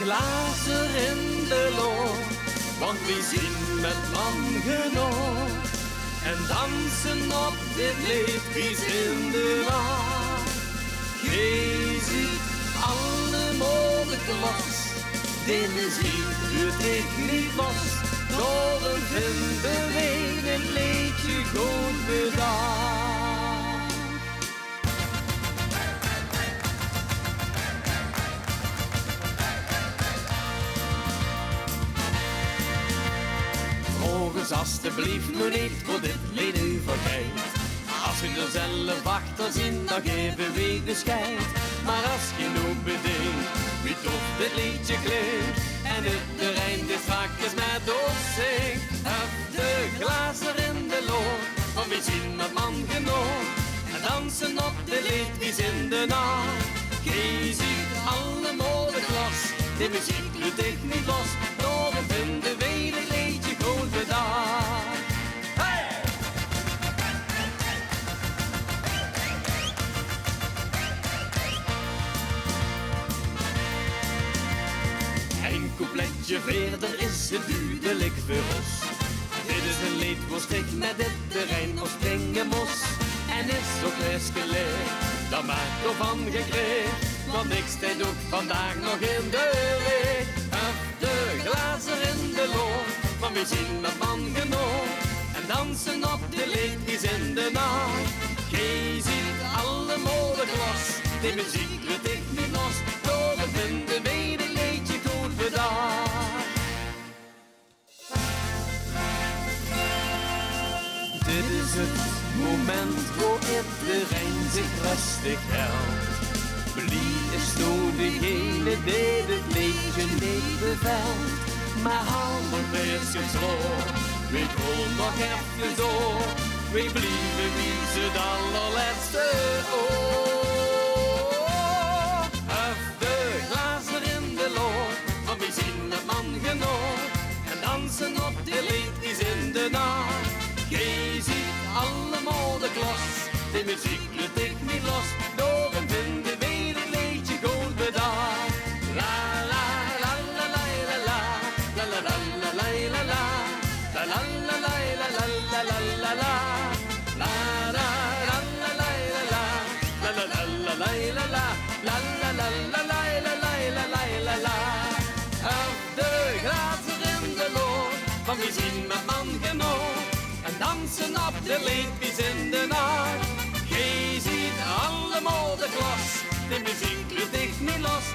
glazer in de loch, want we zien met man genoeg. En dansen op dit lied, wie is in de nacht. Gij ziet alle mode klas, de muziek doet ik niet los. Daarom vinden wij dit liedje goed bedacht. Vroeg eens alstublieft nog niet voor dit lied u vergeet. Als u er zelf achter zit, dan geven we de scheid. Maar als je nu bedenkt, wie tof dit liedje klinkt, en het terrein dit strakjes met ons zingt. Heb de glazer in de loch, want we zien met man genoeg. En dansen op de lied, wie is in de nacht. Gij ziet alle modeklas, de muziek doet ik niet los. Daarom vinden wij dit liedje goed bedacht. Hey! Een coupletje verder is het duidelijk voor ons. Dit is een lied voor stik met dit terrein voor springen mos. En is ook les geleerd, dat maakt er van gekregen. Want ik steed ook vandaag nog in de week. Heb de glazer in de loch, want we zien met man genoeg. En dansen op de lied, die is in de nacht. Gij ziet alle modeklas, de muziek doet ik niet los. Daarom vinden wij dit liedje goed bedacht. Dit is het moment waar het terrein zich rustig houdt. Blie is nou degene die het liedje niet bevelt. Maar handen wees gesloor, we gaan nog even door. We blijven wie ze het allerlaatste oor. Hef de glazer in de loch, want we zien het man genoeg. En dansen op de lied is in de nacht. Gij ziet alle modeklas, de muziek doet ik niet los. Daarom vinden wij dit liedje goed bedacht. La la la la la la la, la la la la la la la, la la la la la la la la la la, la la la la la la, la la la la la la la, la la la la la la la la la. Heb de glazer in de loch, want we zien met man genoeg. En dansen op de lied, wie is in de nacht. Gij ziet alle modeklas, de muziek doet ik niet los.